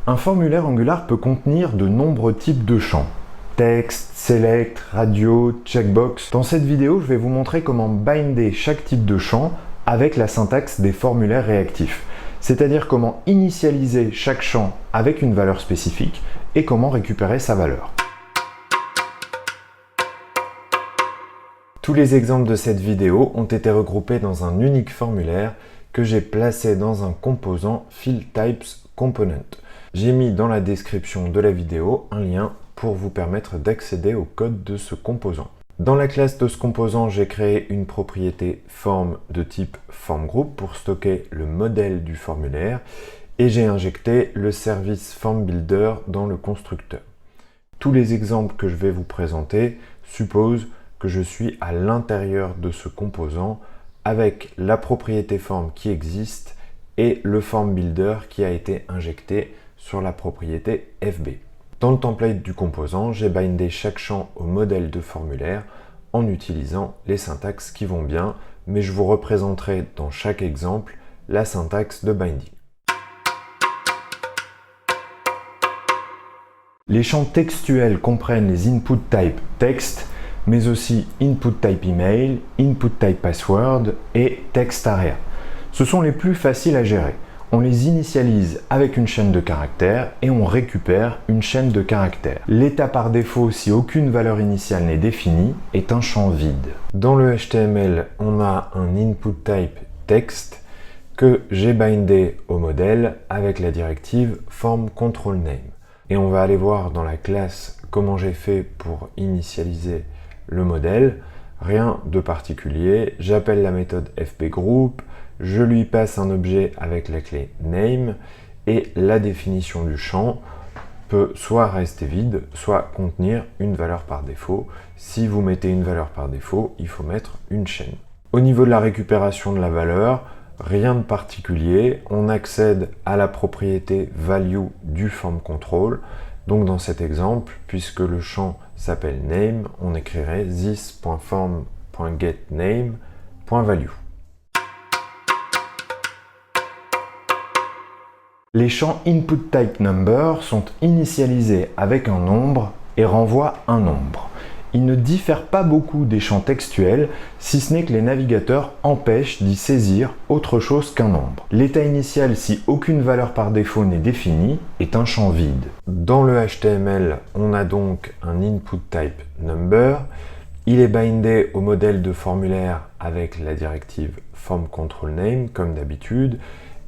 Un formulaire Angular peut contenir de nombreux types de champs. Texte, select, radio, checkbox. Dans cette vidéo, je vais vous montrer comment binder chaque type de champ avec la syntaxe des formulaires réactifs. C'est-à-dire comment initialiser chaque champ avec une valeur spécifique et comment récupérer sa valeur. Tous les exemples de cette vidéo ont été regroupés dans un unique formulaire que j'ai placé dans un composant FieldTypesComponent. J'ai mis dans la description de la vidéo un lien pour vous permettre d'accéder au code de ce composant. Dans la classe de ce composant, j'ai créé une propriété form de type formGroup pour stocker le modèle du formulaire et j'ai injecté le service formBuilder dans le constructeur. Tous les exemples que je vais vous présenter supposent que je suis à l'intérieur de ce composant avec la propriété form qui existe et le formBuilder qui a été injecté sur la propriété FB. Dans le template du composant, j'ai bindé chaque champ au modèle de formulaire en utilisant les syntaxes qui vont bien, mais je vous représenterai dans chaque exemple la syntaxe de binding. Les champs textuels comprennent les input type text, mais aussi input type email, input type password et text area. Ce sont les plus faciles à gérer. On les initialise avec une chaîne de caractères et on récupère une chaîne de caractères. L'état par défaut, si aucune valeur initiale n'est définie, est un champ vide. Dans le HTML, on a un input type text que j'ai bindé au modèle avec la directive formControlName. Et on va aller voir dans la classe comment j'ai fait pour initialiser le modèle. Rien de particulier, j'appelle la méthode fbgroup, je lui passe un objet avec la clé name et la définition du champ peut soit rester vide, soit contenir une valeur par défaut. Si vous mettez une valeur par défaut, il faut mettre une chaîne. Au niveau de la récupération de la valeur, rien de particulier, on accède à la propriété value du formControl. Donc dans cet exemple, puisque le champ s'appelle name, on écrirait this.form.getName.value. Les champs input type number sont initialisés avec un nombre et renvoient un nombre. Ils ne diffèrent pas beaucoup des champs textuels, si ce n'est que les navigateurs empêchent d'y saisir autre chose qu'un nombre. L'état initial, si aucune valeur par défaut n'est définie, est un champ vide. Dans le HTML, on a donc un input type number. Il est bindé au modèle de formulaire avec la directive formControlName, comme d'habitude,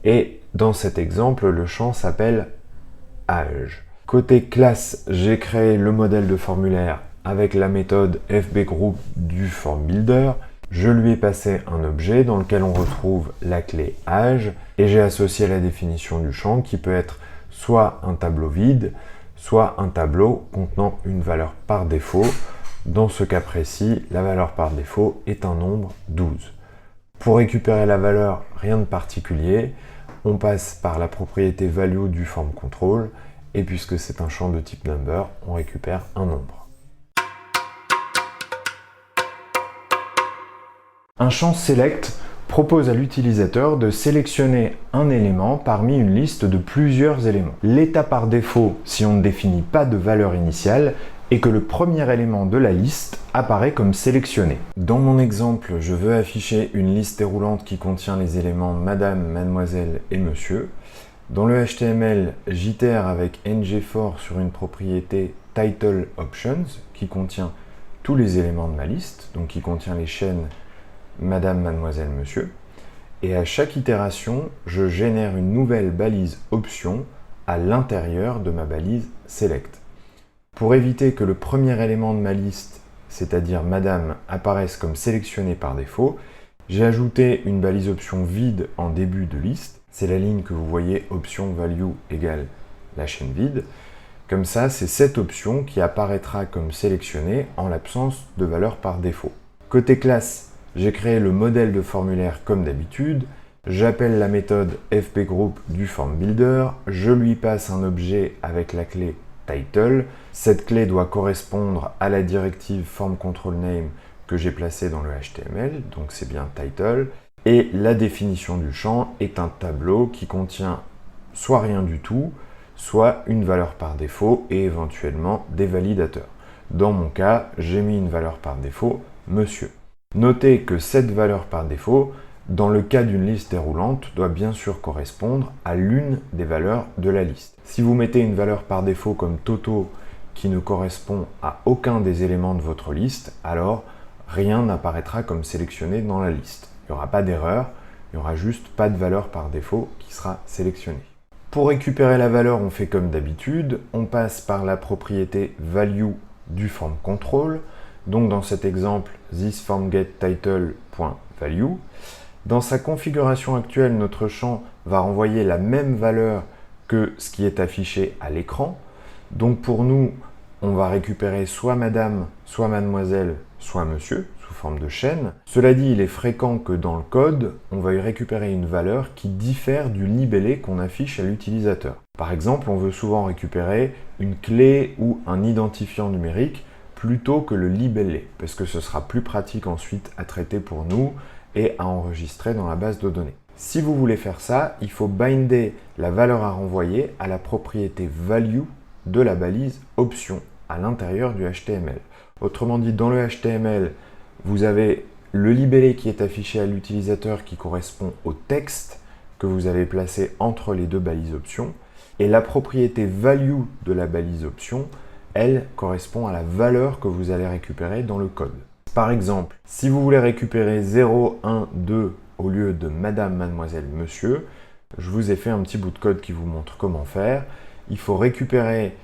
et dans cet exemple, le champ s'appelle âge. Côté classe, j'ai créé le modèle de formulaire avec la méthode fbgroup du formBuilder. Je lui ai passé un objet dans lequel on retrouve la clé âge et j'ai associé la définition du champ qui peut être soit un tableau vide, soit un tableau contenant une valeur par défaut. Dans ce cas précis, la valeur par défaut est un nombre 12. Pour récupérer la valeur, rien de particulier. On passe par la propriété value du formControl et puisque c'est un champ de type number, on récupère un nombre. Un champ select propose à l'utilisateur de sélectionner un élément parmi une liste de plusieurs éléments. L'état par défaut, si on ne définit pas de valeur initiale, est que le premier élément de la liste apparaît comme sélectionné. Dans mon exemple, je veux afficher une liste déroulante qui contient les éléments madame, mademoiselle et monsieur. Dans le HTML, j'itère avec ngFor sur une propriété titleOptions qui contient tous les éléments de ma liste, donc qui contient les chaînes madame, mademoiselle, monsieur. Et à chaque itération, je génère une nouvelle balise option à l'intérieur de ma balise select. Pour éviter que le premier élément de ma liste, c'est-à-dire madame, apparaisse comme sélectionné par défaut, j'ai ajouté une balise option vide en début de liste. C'est la ligne que vous voyez, option value égale la chaîne vide. Comme ça, c'est cette option qui apparaîtra comme sélectionnée en l'absence de valeur par défaut. Côté classe, j'ai créé le modèle de formulaire comme d'habitude. J'appelle la méthode fbgroup du formBuilder. Je lui passe un objet avec la clé title. Cette clé doit correspondre à la directive formControlName que j'ai placée dans le HTML, donc c'est bien title. Et la définition du champ est un tableau qui contient soit rien du tout, soit une valeur par défaut et éventuellement des validateurs. Dans mon cas, j'ai mis une valeur par défaut, monsieur. Notez que cette valeur par défaut, dans le cas d'une liste déroulante, doit bien sûr correspondre à l'une des valeurs de la liste. Si vous mettez une valeur par défaut comme Toto qui ne correspond à aucun des éléments de votre liste, alors rien n'apparaîtra comme sélectionné dans la liste. Il n'y aura pas d'erreur, il n'y aura juste pas de valeur par défaut qui sera sélectionnée. Pour récupérer la valeur, on fait comme d'habitude, on passe par la propriété value du form control. Donc dans cet exemple, thisFormGetTitle.value. Dans sa configuration actuelle, notre champ va renvoyer la même valeur que ce qui est affiché à l'écran. Donc pour nous, on va récupérer soit madame, soit mademoiselle, soit monsieur, sous forme de chaîne. Cela dit, il est fréquent que dans le code, on va y récupérer une valeur qui diffère du libellé qu'on affiche à l'utilisateur. Par exemple, on veut souvent récupérer une clé ou un identifiant numérique plutôt que le libellé, parce que ce sera plus pratique ensuite à traiter pour nous et à enregistrer dans la base de données. Si vous voulez faire ça, il faut binder la valeur à renvoyer à la propriété value de la balise option à l'intérieur du HTML. Autrement dit, dans le HTML, vous avez le libellé qui est affiché à l'utilisateur qui correspond au texte que vous avez placé entre les deux balises options, et la propriété value de la balise option, elle correspond à la valeur que vous allez récupérer dans le code. Par exemple, si vous voulez récupérer 0, 1, 2 au lieu de madame, mademoiselle, monsieur, je vous ai fait un petit bout de code qui vous montre comment faire. Il faut récupérer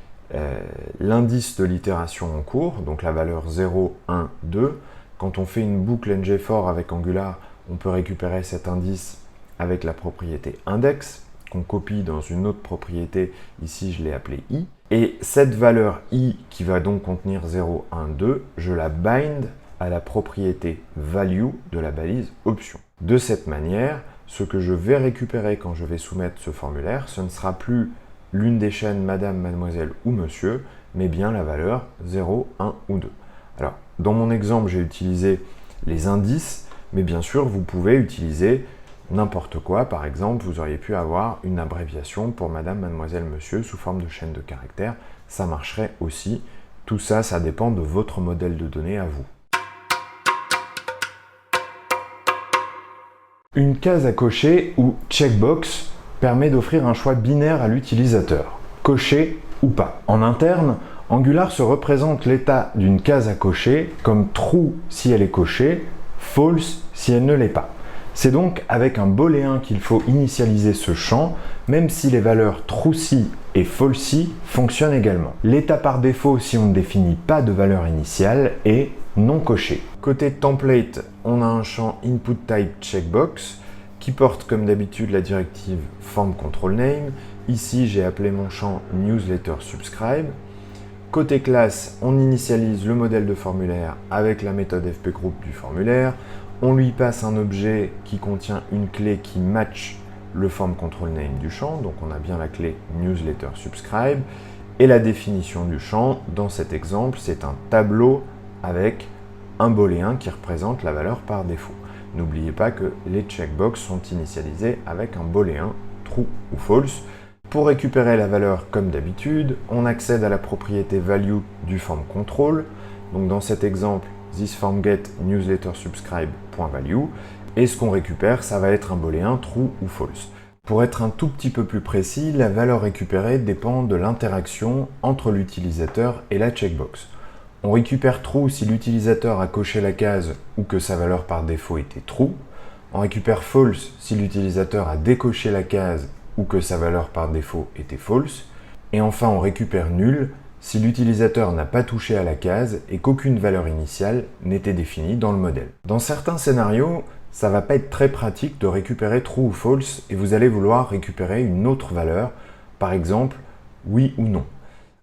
l'indice de l'itération en cours, donc la valeur 0, 1, 2. Quand on fait une boucle ngFor avec Angular, on peut récupérer cet indice avec la propriété index, qu'on copie dans une autre propriété, ici je l'ai appelée i. Et cette valeur i, qui va donc contenir 0, 1, 2, je la bind à la propriété value de la balise option. De cette manière, ce que je vais récupérer quand je vais soumettre ce formulaire, ce ne sera plus l'une des chaînes madame, mademoiselle ou monsieur, mais bien la valeur 0, 1 ou 2. Alors, dans mon exemple, j'ai utilisé les indices, mais bien sûr, vous pouvez utiliser n'importe quoi. Par exemple, vous auriez pu avoir une abréviation pour madame, mademoiselle, monsieur sous forme de chaîne de caractères. Ça marcherait aussi. Tout ça, ça dépend de votre modèle de données à vous. Une case à cocher ou checkbox permet d'offrir un choix binaire à l'utilisateur, cocher ou pas. En interne, Angular se représente l'état d'une case à cocher comme true si elle est cochée, false si elle ne l'est pas. C'est donc avec un booléen qu'il faut initialiser ce champ, même si les valeurs trueCy et falseCy fonctionnent également. L'état par défaut si on ne définit pas de valeur initiale est non coché. Côté template, on a un champ inputTypeCheckbox qui porte comme d'habitude la directive formControlName. Ici, j'ai appelé mon champ newsletterSubscribe. Côté classe, on initialise le modèle de formulaire avec la méthode fpgroup du formulaire. On lui passe un objet qui contient une clé qui match le formControlName du champ. Donc on a bien la clé newsletterSubscribe. Et la définition du champ, dans cet exemple, c'est un tableau avec un booléen qui représente la valeur par défaut. N'oubliez pas que les checkbox sont initialisés avec un booléen true ou false. Pour récupérer la valeur comme d'habitude, on accède à la propriété value du form control. Donc dans cet exemple, thisFormGetNewsletterSubscribe.value. Et ce qu'on récupère, ça va être un booléen true ou false. Pour être un tout petit peu plus précis, la valeur récupérée dépend de l'interaction entre l'utilisateur et la checkbox. On récupère true si l'utilisateur a coché la case ou que sa valeur par défaut était true. On récupère false si l'utilisateur a décoché la case ou que sa valeur par défaut était false. Et enfin, on récupère nul si l'utilisateur n'a pas touché à la case et qu'aucune valeur initiale n'était définie dans le modèle. Dans certains scénarios, ça va pas être très pratique de récupérer true ou false et vous allez vouloir récupérer une autre valeur, par exemple oui ou non.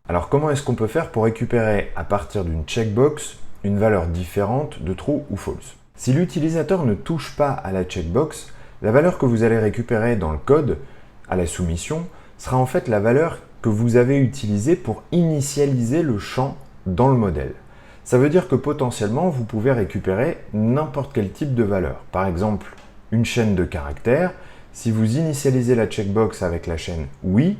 Alors comment est-ce qu'on peut faire pour récupérer à partir d'une checkbox une valeur différente de true ou false? Si l'utilisateur ne touche pas à la checkbox, la valeur que vous allez récupérer dans le code à la soumission sera en fait la valeur que vous avez utilisée pour initialiser le champ dans le modèle. Ça veut dire que potentiellement vous pouvez récupérer n'importe quel type de valeur. Par exemple, une chaîne de caractères. Si vous initialisez la checkbox avec la chaîne oui,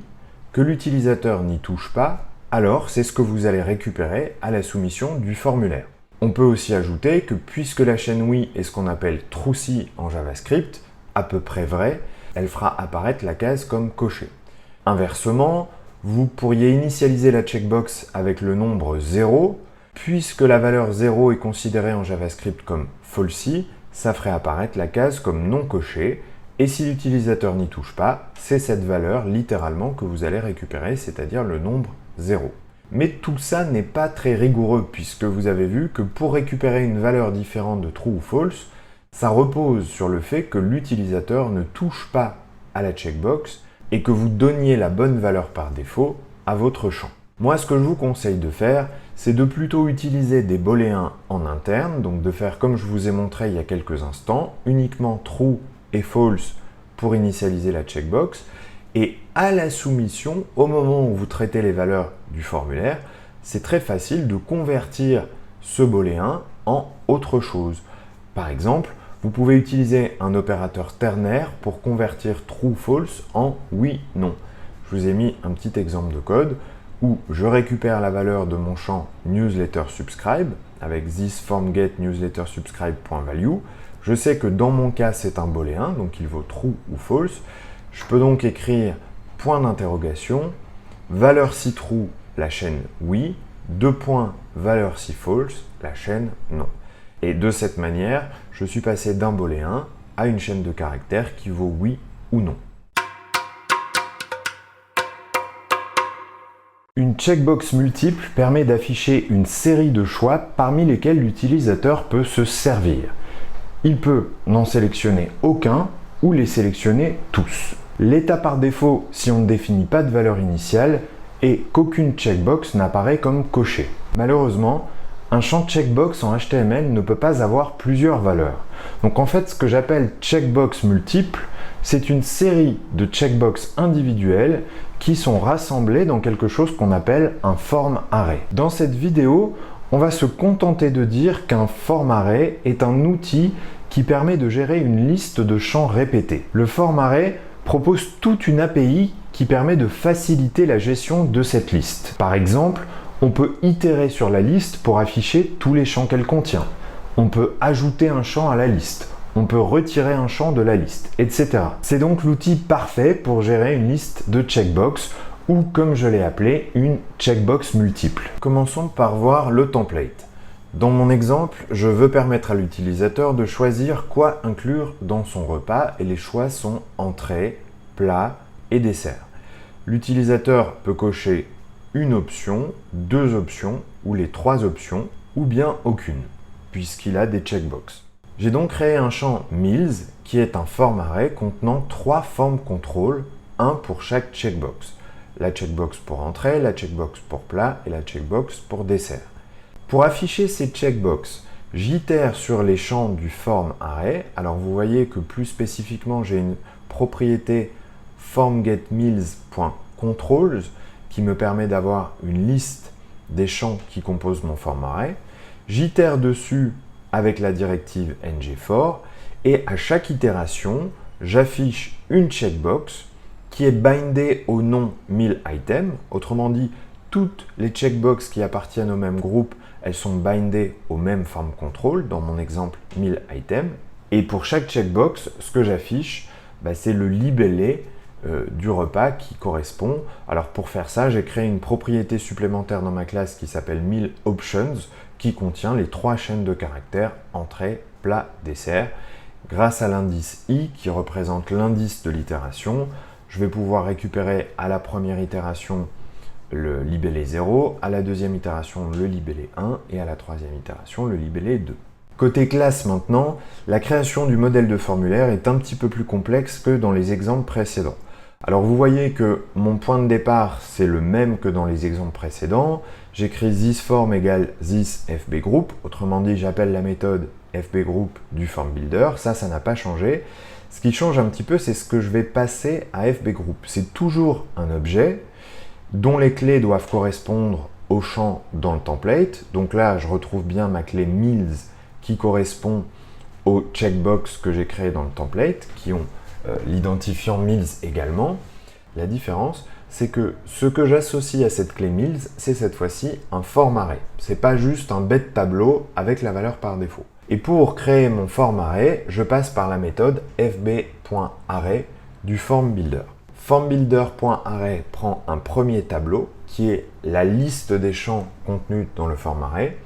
que l'utilisateur n'y touche pas, alors c'est ce que vous allez récupérer à la soumission du formulaire. On peut aussi ajouter que puisque la chaîne oui est ce qu'on appelle true-si en JavaScript, à peu près vrai, elle fera apparaître la case comme cochée. Inversement, vous pourriez initialiser la checkbox avec le nombre 0, puisque la valeur 0 est considérée en JavaScript comme falsy, ça ferait apparaître la case comme non cochée, et si l'utilisateur n'y touche pas, c'est cette valeur littéralement que vous allez récupérer, c'est-à-dire le nombre 0. Mais tout ça n'est pas très rigoureux, puisque vous avez vu que pour récupérer une valeur différente de true ou false, ça repose sur le fait que l'utilisateur ne touche pas à la checkbox et que vous donniez la bonne valeur par défaut à votre champ. Moi, ce que je vous conseille de faire, c'est de plutôt utiliser des booléens en interne, donc de faire comme je vous ai montré il y a quelques instants, uniquement true et false pour initialiser la checkbox, et à la soumission, au moment où vous traitez les valeurs du formulaire, c'est très facile de convertir ce booléen en autre chose. Par exemple, vous pouvez utiliser un opérateur ternaire pour convertir true/false en oui/non. Je vous ai mis un petit exemple de code où je récupère la valeur de mon champ newsletterSubscribe avec thisFormGetNewsletterSubscribe.value. Je sais que dans mon cas, c'est un booléen, donc il vaut true ou false. Je peux donc écrire point d'interrogation, valeur si true, la chaîne oui, deux points, valeur si false, la chaîne non. Et de cette manière, je suis passé d'un booléen à une chaîne de caractères qui vaut oui ou non. Une checkbox multiple permet d'afficher une série de choix parmi lesquels l'utilisateur peut se servir. Il peut n'en sélectionner aucun ou les sélectionner tous. L'état par défaut si on ne définit pas de valeur initiale est qu'aucune checkbox n'apparaît comme cochée. Malheureusement, un champ checkbox en HTML ne peut pas avoir plusieurs valeurs. Donc en fait, ce que j'appelle checkbox multiple, c'est une série de checkbox individuelles qui sont rassemblées dans quelque chose qu'on appelle un form array. Dans cette vidéo, on va se contenter de dire qu'un form array est un outil qui permet de gérer une liste de champs répétés. Le form array propose toute une API qui permet de faciliter la gestion de cette liste. Par exemple, on peut itérer sur la liste pour afficher tous les champs qu'elle contient. On peut ajouter un champ à la liste. On peut retirer un champ de la liste, etc. C'est donc l'outil parfait pour gérer une liste de checkbox ou, comme je l'ai appelé, une checkbox multiple. Commençons par voir le template. Dans mon exemple, je veux permettre à l'utilisateur de choisir quoi inclure dans son repas et les choix sont entrée, plat et dessert. L'utilisateur peut cocher une option, deux options ou les trois options ou bien aucune, puisqu'il a des checkbox. J'ai donc créé un champ meals qui est un form array contenant trois form control, un pour chaque checkbox. La checkbox pour entrée, la checkbox pour plat et la checkbox pour dessert. Pour afficher ces checkbox, j'itère sur les champs du form array. Alors vous voyez que plus spécifiquement, j'ai une propriété formGetMeals.controls qui me permet d'avoir une liste des champs qui composent mon form array. J'itère dessus avec la directive ngFor et à chaque itération, j'affiche une checkbox qui est bindée au nom MealItem. Autrement dit, toutes les checkbox qui appartiennent au même groupe, elles sont bindées au même form control, dans mon exemple MealItem. Et pour chaque checkbox, ce que j'affiche, c'est le libellé du repas qui correspond. Alors pour faire ça, j'ai créé une propriété supplémentaire dans ma classe qui s'appelle MealOptions, qui contient les trois chaînes de caractères entrée, plat, dessert. Grâce à l'indice i qui représente l'indice de l'itération, je vais pouvoir récupérer à la première itération le libellé 0, à la deuxième itération le libellé 1 et à la troisième itération le libellé 2. Côté classe maintenant, la création du modèle de formulaire est un petit peu plus complexe que dans les exemples précédents. Alors vous voyez que mon point de départ c'est le même que dans les exemples précédents. J'écris thisForm égale thisFBGroup, autrement dit j'appelle la méthode FBGroup du form builder, ça n'a pas changé. Ce qui change un petit peu c'est ce que je vais passer à FBGroup. C'est toujours un objet dont les clés doivent correspondre au champ dans le template. Donc là je retrouve bien ma clé meals qui correspond aux checkbox que j'ai créé dans le template, qui ont l'identifiant meals également. La différence, c'est que ce que j'associe à cette clé Mills, c'est cette fois-ci un form array. C'est pas juste un bête tableau avec la valeur par défaut. Et pour créer mon form array, je passe par la méthode fb.array du form builder. Formbuilder.array prend un premier tableau qui est la liste des champs contenus dans le form array.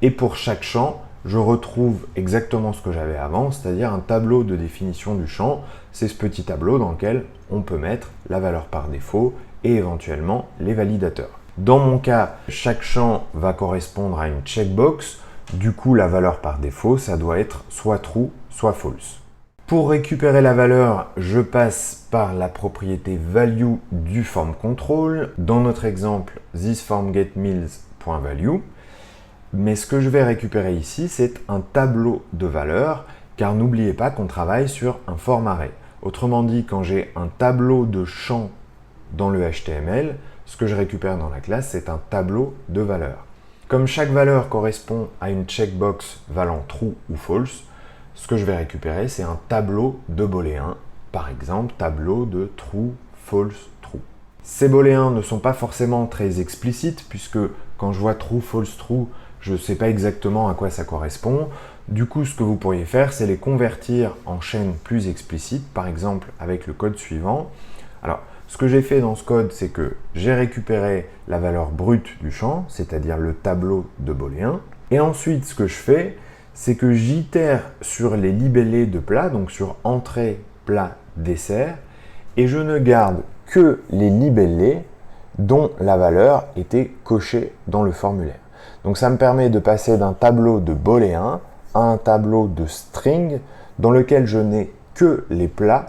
Et pour chaque champ, je retrouve exactement ce que j'avais avant, c'est-à-dire un tableau de définition du champ. C'est ce petit tableau dans lequel on peut mettre la valeur par défaut et éventuellement les validateurs. Dans mon cas, chaque champ va correspondre à une checkbox. Du coup, la valeur par défaut, ça doit être soit true, soit false. Pour récupérer la valeur, je passe par la propriété value du form control. Dans notre exemple, thisFormGetMills.value. Mais ce que je vais récupérer ici, c'est un tableau de valeurs, car n'oubliez pas qu'on travaille sur un form array. Autrement dit, quand j'ai un tableau de champs dans le HTML, ce que je récupère dans la classe, c'est un tableau de valeurs. Comme chaque valeur correspond à une checkbox valant true ou false, ce que je vais récupérer, c'est un tableau de booléens. Par exemple, tableau de true, false, true. Ces booléens ne sont pas forcément très explicites, puisque quand je vois true, false, true, je ne sais pas exactement à quoi ça correspond. Du coup, ce que vous pourriez faire, c'est les convertir en chaînes plus explicites, par exemple avec le code suivant. Alors, ce que j'ai fait dans ce code, c'est que j'ai récupéré la valeur brute du champ, c'est-à-dire le tableau de booléens. Et ensuite, ce que je fais, c'est que j'itère sur les libellés de plat, donc sur entrée, plat, dessert, et je ne garde que les libellés dont la valeur était cochée dans le formulaire. Donc ça me permet de passer d'un tableau de booléens à un tableau de string dans lequel je n'ai que les plats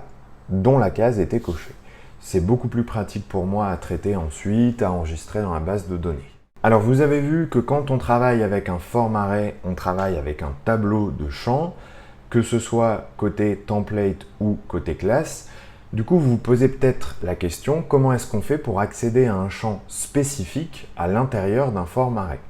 dont la case était cochée. C'est beaucoup plus pratique pour moi à traiter ensuite, à enregistrer dans la base de données. Alors vous avez vu que quand on travaille avec un form array, on travaille avec un tableau de champs, que ce soit côté template ou côté classe. Du coup, vous vous posez peut-être la question, comment est-ce qu'on fait pour accéder à un champ spécifique à l'intérieur d'un form array?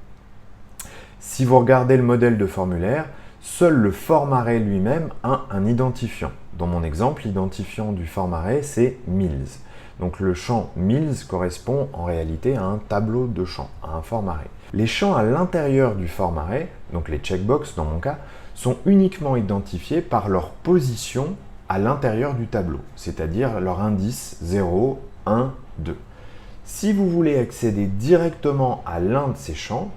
Si vous regardez le modèle de formulaire, seul le form array lui-même a un identifiant. Dans mon exemple, l'identifiant du form array, c'est Mills. Donc le champ Mills correspond en réalité à un tableau de champs, à un form array. Les champs à l'intérieur du form array, donc les checkbox dans mon cas, sont uniquement identifiés par leur position à l'intérieur du tableau, c'est-à-dire leur indice 0, 1, 2. Si vous voulez accéder directement à l'un de ces champs,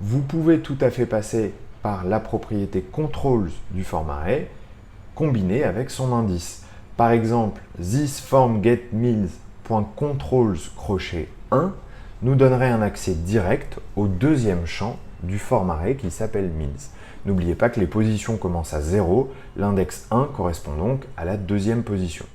vous pouvez tout à fait passer par la propriété controls du form array combinée avec son indice. Par exemple, thisFormGetMills.controls-1 nous donnerait un accès direct au deuxième champ du form array qui s'appelle Mills. N'oubliez pas que les positions commencent à 0, l'index 1 correspond donc à la deuxième position.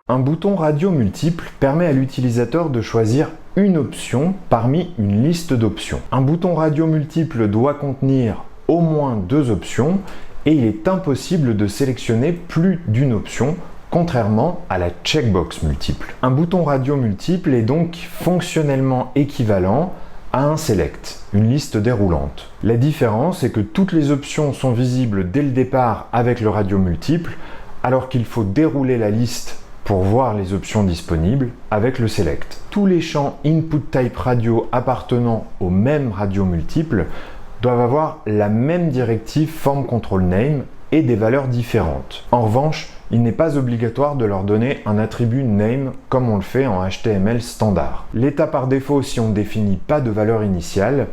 Un bouton radio multiple permet à l'utilisateur de choisir une option parmi une liste d'options. Un bouton radio multiple doit contenir au moins 2 options et il est impossible de sélectionner plus d'une option, contrairement à la checkbox multiple. Un bouton radio multiple est donc fonctionnellement équivalent à un select, une liste déroulante. La différence est que toutes les options sont visibles dès le départ avec le radio multiple, alors qu'il faut dérouler la liste pour voir les options disponibles avec le select. Tous les champs input type radio appartenant au même radio multiple doivent avoir la même directive form control name et des valeurs différentes. En revanche, il n'est pas obligatoire de leur donner un attribut name comme on le fait en HTML standard. L'état par défaut si on ne définit pas de valeur initiale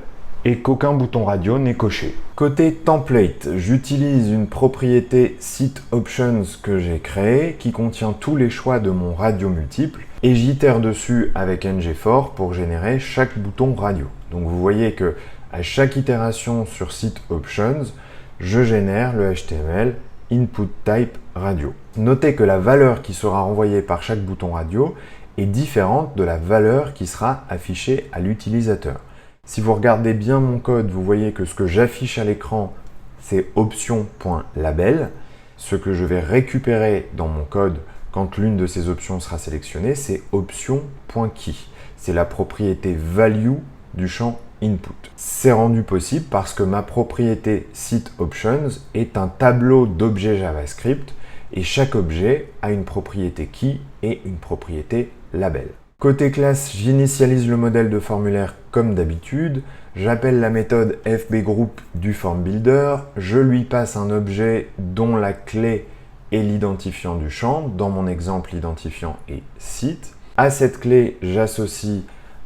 et qu'aucun bouton radio n'est coché. Côté template, j'utilise une propriété setOptions que j'ai créée qui contient tous les choix de mon radio multiple et j'itère dessus avec ngFor pour générer chaque bouton radio. Donc vous voyez que à chaque itération sur setOptions, je génère le HTML input type radio. Notez que la valeur qui sera renvoyée par chaque bouton radio est différente de la valeur qui sera affichée à l'utilisateur. Si vous regardez bien mon code, vous voyez que ce que j'affiche à l'écran, c'est option.label. Ce que je vais récupérer dans mon code quand l'une de ces options sera sélectionnée, c'est option.key. C'est la propriété value du champ input. C'est rendu possible parce que ma propriété setOptions est un tableau d'objets JavaScript et chaque objet a une propriété key et une propriété label. Côté classe, j'initialise le modèle de formulaire comme d'habitude, j'appelle la méthode fbgroup du form builder, je lui passe un objet dont la clé est l'identifiant du champ, dans mon exemple l'identifiant est site. À cette clé, j'associe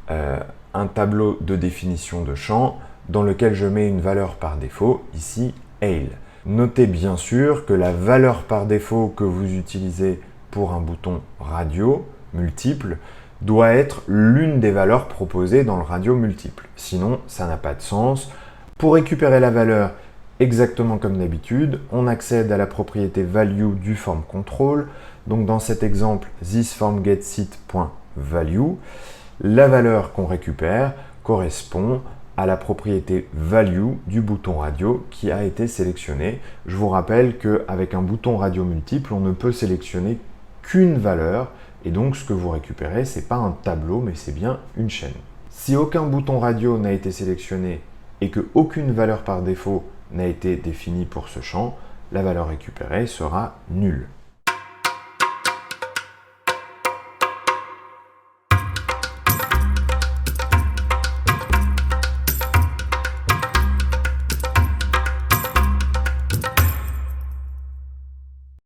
un tableau de définition de champ dans lequel je mets une valeur par défaut, ici ale. Notez bien sûr que la valeur par défaut que vous utilisez pour un bouton radio multiple doit être l'une des valeurs proposées dans le radio multiple. Sinon, ça n'a pas de sens. Pour récupérer la valeur exactement comme d'habitude, on accède à la propriété value du form control. Donc dans cet exemple, thisFormGetSit.value, la valeur qu'on récupère correspond à la propriété value du bouton radio qui a été sélectionné. Je vous rappelle qu'avec un bouton radio multiple, on ne peut sélectionner qu'une valeur et donc ce que vous récupérez, ce n'est pas un tableau, mais c'est bien une chaîne. Si aucun bouton radio n'a été sélectionné et qu'aucune valeur par défaut n'a été définie pour ce champ, la valeur récupérée sera nulle.